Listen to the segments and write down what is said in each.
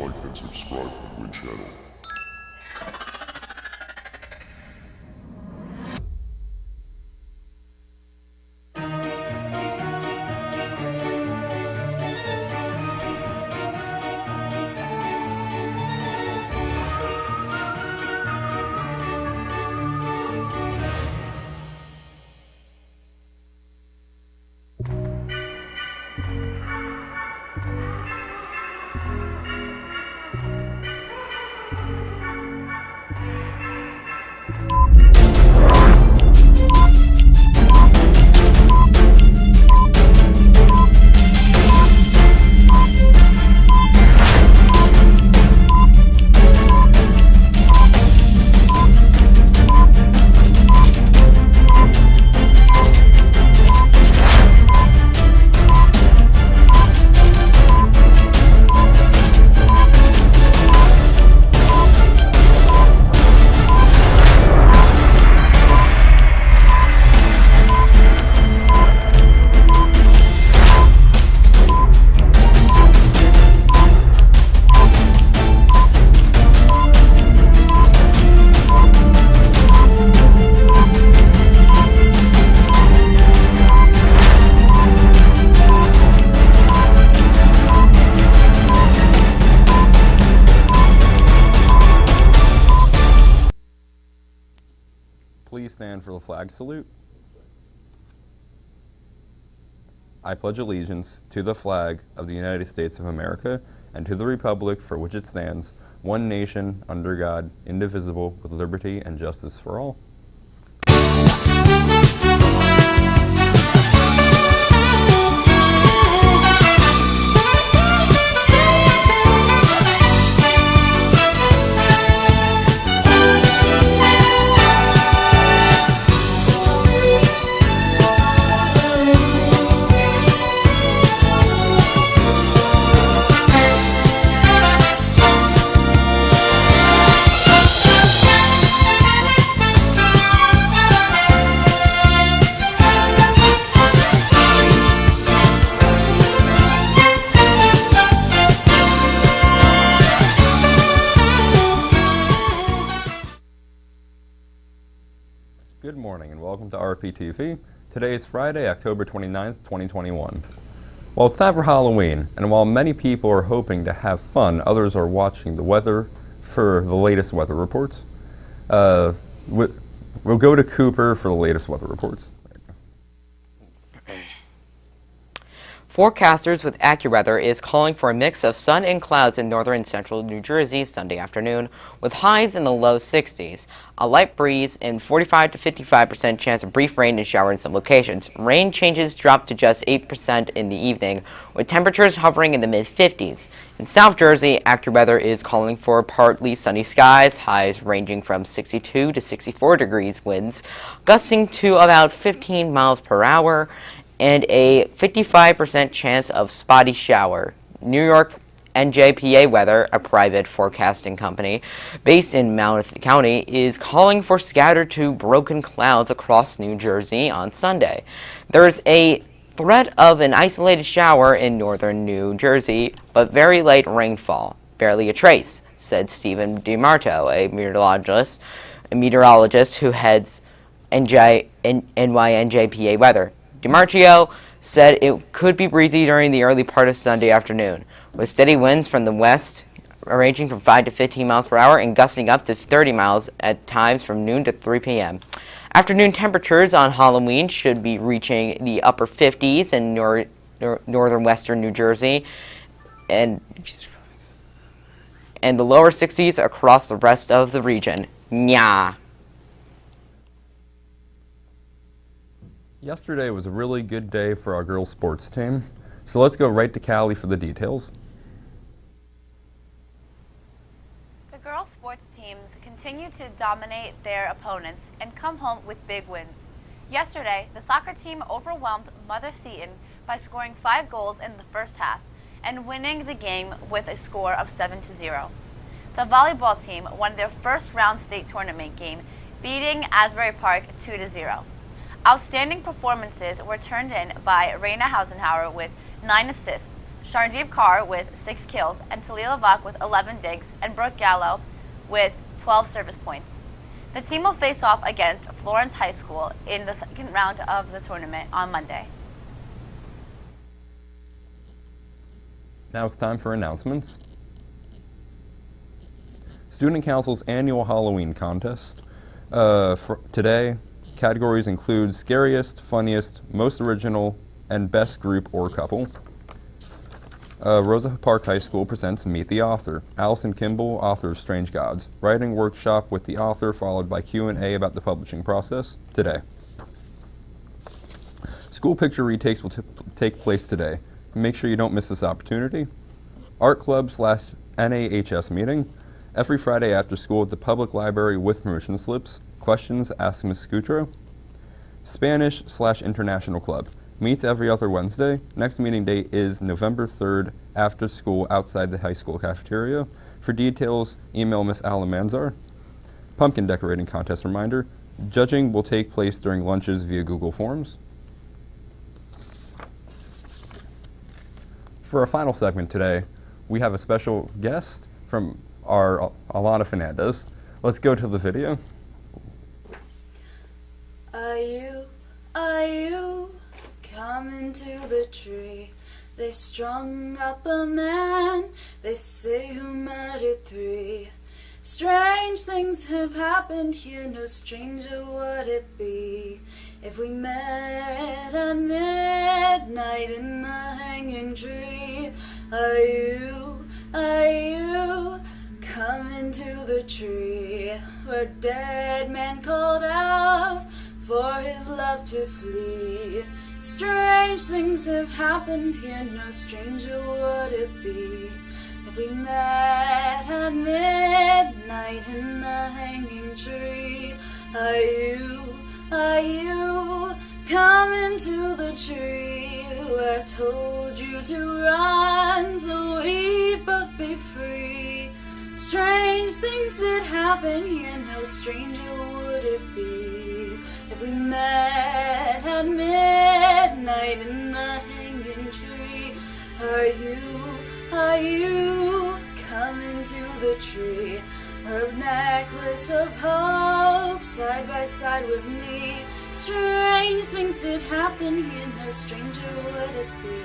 like and subscribe to the Win channel. Please stand for the flag salute. I pledge allegiance to the flag of the United States of America and to the republic for which it stands, one nation, under God, indivisible, with liberty and justice for all. Good morning and welcome to RPtv. Today is Friday, October 29th, 2021. Well, it's time for Halloween, and while many people are hoping to have fun, others are watching the weather for the latest weather reports. We'll go to Cooper for the latest weather reports. Forecasters with AccuWeather is calling for a mix of sun and clouds in northern and central New Jersey Sunday afternoon, with highs in the low 60s, a light breeze, and 45 to 55% chance of brief rain and shower in some locations. Rain changes drop to just 8% in the evening, with temperatures hovering in the mid-50s. In South Jersey, AccuWeather is calling for partly sunny skies, highs ranging from 62 to 64 degrees winds, gusting to about 15 miles per hour, and a 55% chance of spotty shower. New York NJPA Weather, a private forecasting company based in Monmouth County, is calling for scattered to broken clouds across New Jersey on Sunday. There is a threat of an isolated shower in northern New Jersey, but very light rainfall, barely a trace, said Stephen DiMarto, a meteorologist who heads NYNJPA Weather. DiMarcio said it could be breezy during the early part of Sunday afternoon, with steady winds from the west ranging from 5 to 15 miles per hour and gusting up to 30 miles at times from noon to 3 p.m. Afternoon temperatures on Halloween should be reaching the upper 50s in northern western New Jersey and the lower 60s across the rest of the region. Nya. Yesterday was a really good day for our girls' sports team, so let's go right to Callie for the details. The girls' sports teams continue to dominate their opponents and come home with big wins. Yesterday, the soccer team overwhelmed Mother Seton by scoring 5 goals in the first half and winning the game with a score of 7-0. The volleyball team won their first round state tournament game, beating Asbury Park 2-0. Outstanding performances were turned in by Raina Hausenhauer with 9 assists, Sharnjeev Kaur with 6 kills, and Talia Lavak with 11 digs, and Brooke Gallo with 12 service points. The team will face off against Florence High School in the second round of the tournament on Monday. Now it's time for announcements. Student Council's annual Halloween contest. For today, categories include scariest, funniest, most original, and best group or couple. Rosa Park High School presents Meet the Author. Allison Kimball, author of Strange Gods. Writing workshop with the author, followed by Q&A about the publishing process today. School picture retakes will take place today. Make sure you don't miss this opportunity. Art Club/NAHS meeting. Every Friday after school at the public library with permission slips. Questions, ask Ms. Scutro. Spanish/International Club. Meets every other Wednesday. Next meeting date is November 3rd after school outside the high school cafeteria. For details, email Ms. Alamanzar. Pumpkin decorating contest reminder. Judging will take place during lunches via Google Forms. For our final segment today, we have a special guest from our Alana Fernandez. Let's go to the video. Are you coming to the tree? They strung up a man, they say, who murdered 3. Strange things have happened here, no stranger would it be if we met at midnight in the hanging tree. Are you coming to the tree where a dead man called out for his love to flee? Strange things have happened here, no stranger would it be if we met at midnight in the hanging tree. Are you coming to the tree where I told you to run so we'd both be free? Strange things that happen here, no stranger would it be if we met at midnight in the hanging tree. Are you coming to the tree? Her necklace of hope side by side with me. Strange things that happen here, no stranger would it be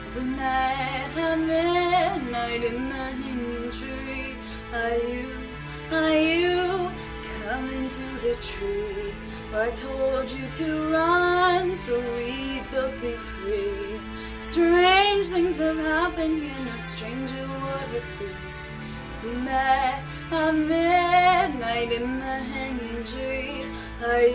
if we met at midnight in the hanging tree. Are you coming to the tree where I told you to run so we'd both be free? Strange things have happened here, no stranger would it be if we met at midnight in the hanging tree. Are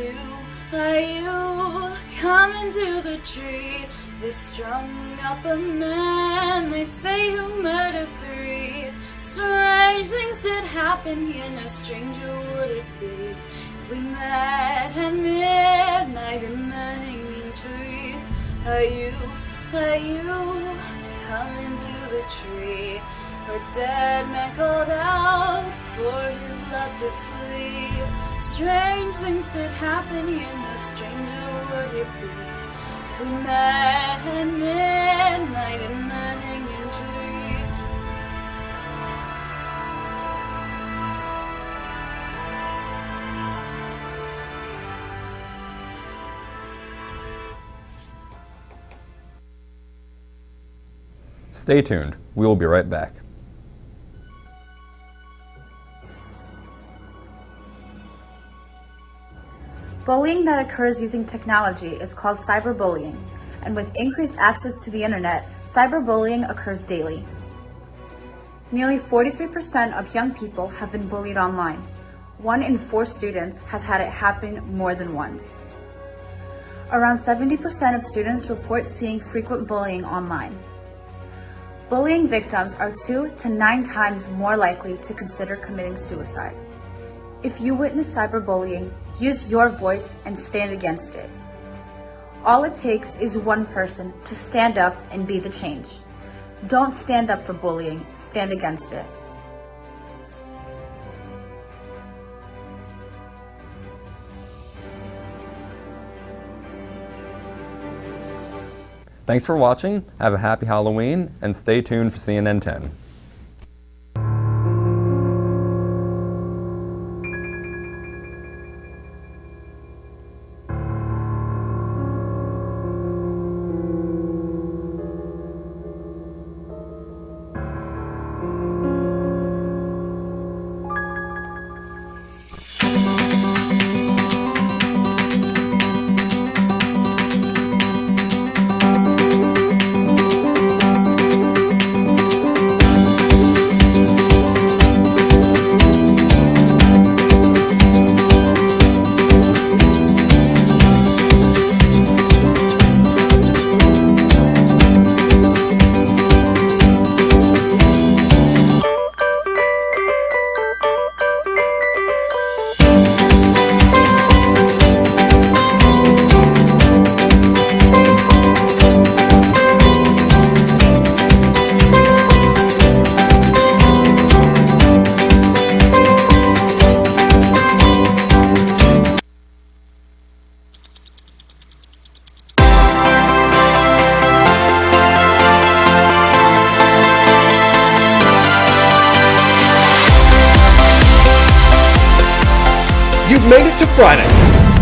you coming to the tree? They strung up a man, they say, who murdered 3. Strange things that happen here, no stranger would it be if we met at midnight in the hanging tree. Are you coming to the tree where a dead man called out for his love to flee? Strange things did happen here, no stranger would it be if we met at midnight in the hanging tree. Stay tuned. We will be right back. Bullying that occurs using technology is called cyberbullying, and with increased access to the internet, cyberbullying occurs daily. Nearly 43% of young people have been bullied online. 1 in 4 students has had it happen more than once. Around 70% of students report seeing frequent bullying online. Bullying victims are 2 to 9 times more likely to consider committing suicide. If you witness cyberbullying, use your voice and stand against it. All it takes is one person to stand up and be the change. Don't stand up for bullying, stand against it. Thanks for watching, have a happy Halloween, and stay tuned for CNN 10. You've made it to Friday.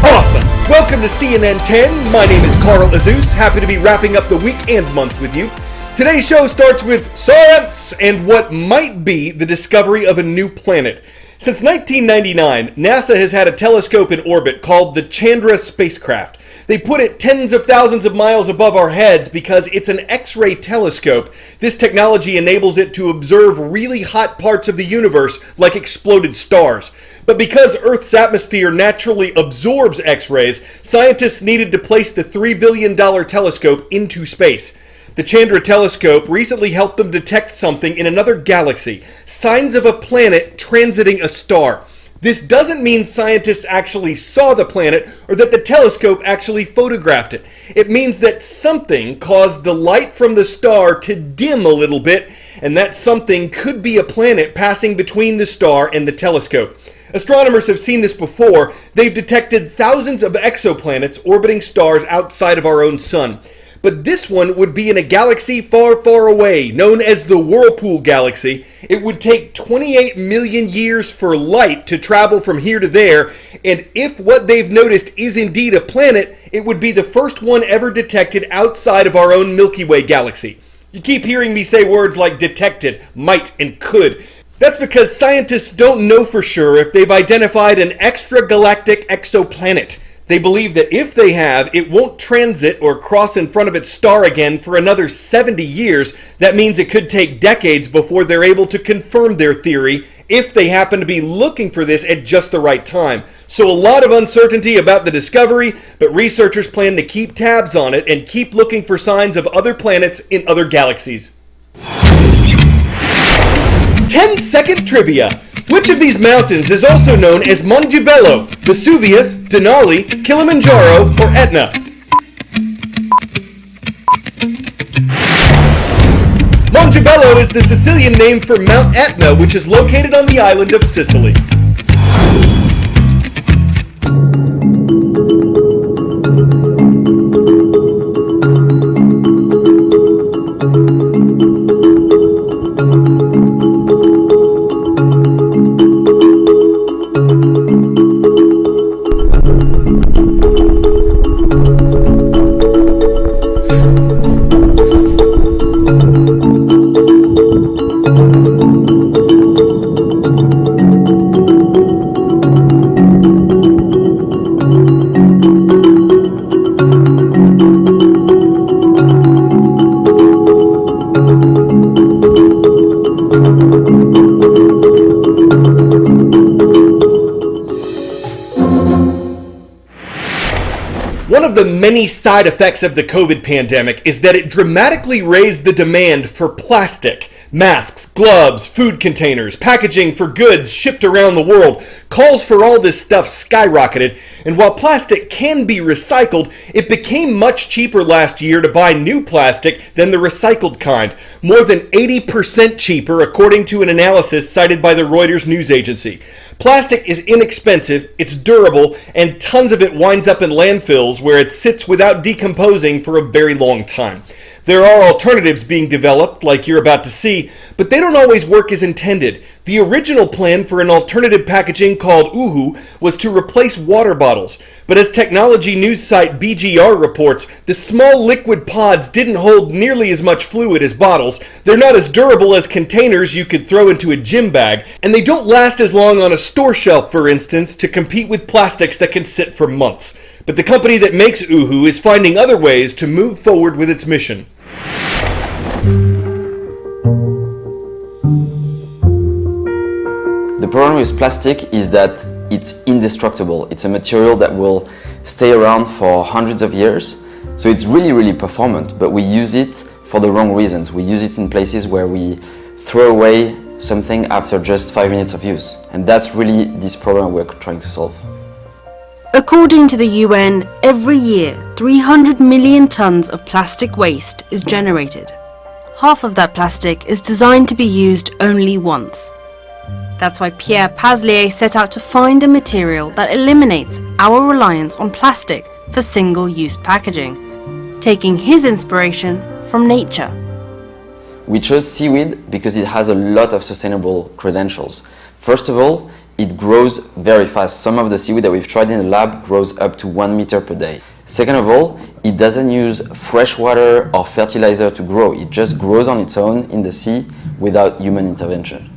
Awesome! Welcome to CNN 10. My name is Carl Azus. Happy to be wrapping up the week and month with you. Today's show starts with science and what might be the discovery of a new planet. Since 1999, NASA has had a telescope in orbit called the Chandra spacecraft. They put it tens of thousands of miles above our heads because it's an X-ray telescope. This technology enables it to observe really hot parts of the universe like exploded stars. But because Earth's atmosphere naturally absorbs X-rays, scientists needed to place the $3 billion telescope into space. The Chandra telescope recently helped them detect something in another galaxy, signs of a planet transiting a star. This doesn't mean scientists actually saw the planet or that the telescope actually photographed it. It means that something caused the light from the star to dim a little bit, and that something could be a planet passing between the star and the telescope. Astronomers have seen this before. They've detected thousands of exoplanets orbiting stars outside of our own sun. But this one would be in a galaxy far, far away, known as the Whirlpool Galaxy. It would take 28 million years for light to travel from here to there, and if what they've noticed is indeed a planet, it would be the first one ever detected outside of our own Milky Way galaxy. You keep hearing me say words like detected, might, and could. That's because scientists don't know for sure if they've identified an extragalactic exoplanet. They believe that if they have, it won't transit or cross in front of its star again for another 70 years. That means it could take decades before they're able to confirm their theory if they happen to be looking for this at just the right time. So a lot of uncertainty about the discovery, but researchers plan to keep tabs on it and keep looking for signs of other planets in other galaxies. 10-second trivia. Which of these mountains is also known as Monte Bello, Vesuvius, Denali, Kilimanjaro, or Etna? Monte Bello is the Sicilian name for Mount Etna, which is located on the island of Sicily. One of the many side effects of the COVID pandemic is that it dramatically raised the demand for plastic. Masks, gloves, food containers, packaging for goods shipped around the world. Calls for all this stuff skyrocketed, and while plastic can be recycled, it became much cheaper last year to buy new plastic than the recycled kind. More than 80% cheaper, according to an analysis cited by the Reuters news agency. Plastic is inexpensive, it's durable, and tons of it winds up in landfills where it sits without decomposing for a very long time. There are alternatives being developed, like you're about to see, but they don't always work as intended. The original plan for an alternative packaging called Uhu was to replace water bottles, but as technology news site BGR reports, the small liquid pods didn't hold nearly as much fluid as bottles, they're not as durable as containers you could throw into a gym bag, and they don't last as long on a store shelf, for instance, to compete with plastics that can sit for months. But the company that makes Uhu is finding other ways to move forward with its mission. The problem with plastic is that it's indestructible. It's a material that will stay around for hundreds of years. So it's really, really performant, but we use it for the wrong reasons. We use it in places where we throw away something after just 5 minutes of use. And that's really this problem we're trying to solve. According to the UN, every year 300 million tons of plastic waste is generated. Half of that plastic is designed to be used only once. That's why Pierre Paslier set out to find a material that eliminates our reliance on plastic for single-use packaging, taking his inspiration from nature. We chose seaweed because it has a lot of sustainable credentials. First of all, it grows very fast. Some of the seaweed that we've tried in the lab grows up to 1 meter per day. Second of all, it doesn't use fresh water or fertilizer to grow. It just grows on its own in the sea without human intervention.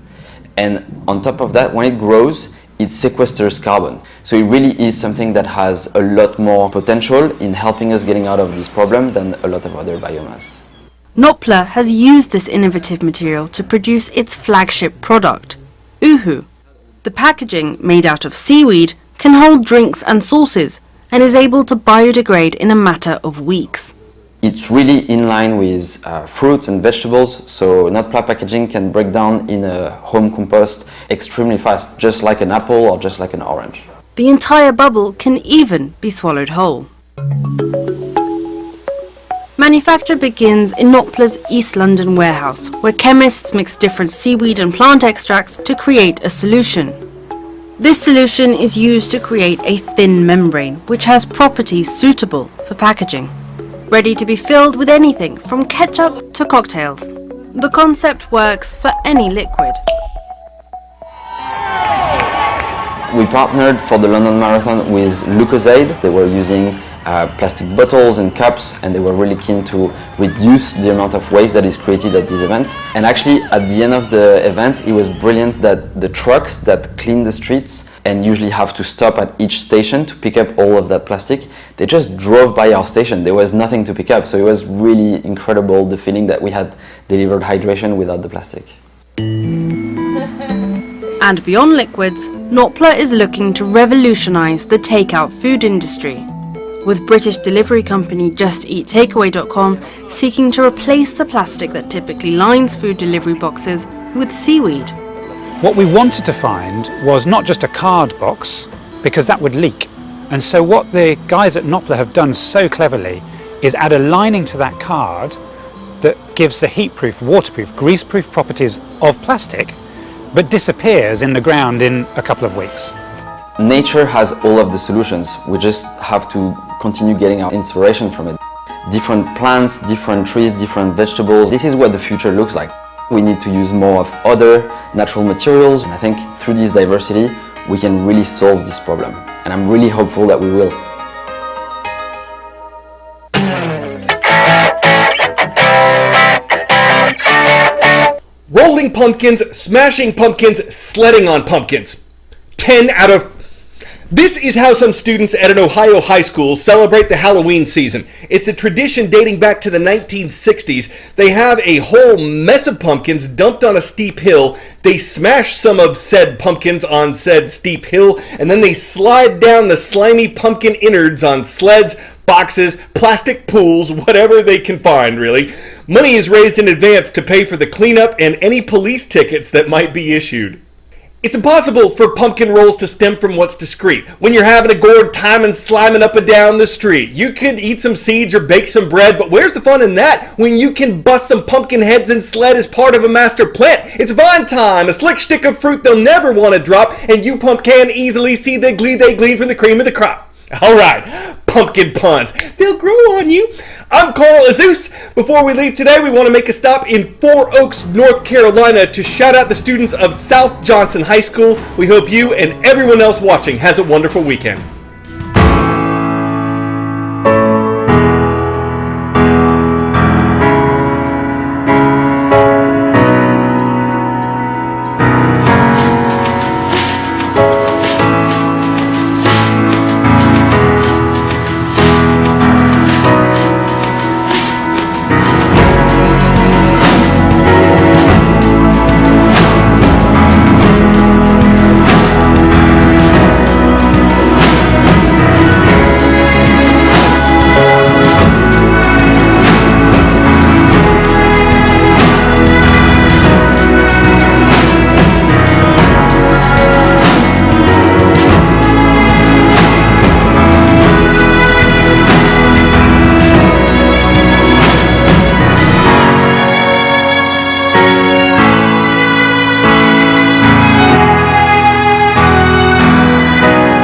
And on top of that, when it grows, it sequesters carbon. So it really is something that has a lot more potential in helping us getting out of this problem than a lot of other biomass. Nopla has used this innovative material to produce its flagship product, Uhu. The packaging, made out of seaweed, can hold drinks and sauces and is able to biodegrade in a matter of weeks. It's really in line with fruits and vegetables, so Nopla packaging can break down in a home compost extremely fast, just like an apple or just like an orange. The entire bubble can even be swallowed whole. Manufacture begins in Nopla's East London warehouse, where chemists mix different seaweed and plant extracts to create a solution. This solution is used to create a thin membrane, which has properties suitable for packaging, ready to be filled with anything from ketchup to cocktails. The concept works for any liquid. We partnered for the London Marathon with Lucozade. They were using plastic bottles and cups, and they were really keen to reduce the amount of waste that is created at these events. And actually, at the end of the event, it was brilliant that the trucks that clean the streets and usually have to stop at each station to pick up all of that plastic, they just drove by our station. There was nothing to pick up, so it was really incredible, the feeling that we had delivered hydration without the plastic. And beyond liquids, Nopla is looking to revolutionize the takeout food industry, with British delivery company JustEatTakeaway.com seeking to replace the plastic that typically lines food delivery boxes with seaweed. What we wanted to find was not just a card box, because that would leak. And so what the guys at Nopla have done so cleverly is add a lining to that card that gives the heat-proof, waterproof, grease-proof properties of plastic, but disappears in the ground in a couple of weeks. Nature has all of the solutions. We just have to continue getting our inspiration from it. Different plants, different trees, different vegetables. This is what the future looks like. We need to use more of other natural materials. And I think through this diversity, we can really solve this problem. And I'm really hopeful that we will. Rolling pumpkins, smashing pumpkins, sledding on pumpkins. 10 out of... This is how some students at an Ohio high school celebrate the Halloween season. It's a tradition dating back to the 1960s. They have a whole mess of pumpkins dumped on a steep hill. They smash some of said pumpkins on said steep hill, and then they slide down the slimy pumpkin innards on sleds, boxes, plastic pools, whatever they can find, really. Money is raised in advance to pay for the cleanup and any police tickets that might be issued. It's impossible for pumpkin rolls to stem from what's discreet. When you're having a gourd time and sliming up and down the street, you could eat some seeds or bake some bread, but where's the fun in that when you can bust some pumpkin heads and sled as part of a master plant? It's vine time, a slick stick of fruit they'll never want to drop, and you pump can easily see the glee they glean from the cream of the crop. All right, pumpkin puns. They'll grow on you. I'm Carl Azus. Before we leave today, we want to make a stop in Four Oaks, North Carolina to shout out the students of South Johnson High School. We hope you and everyone else watching has a wonderful weekend.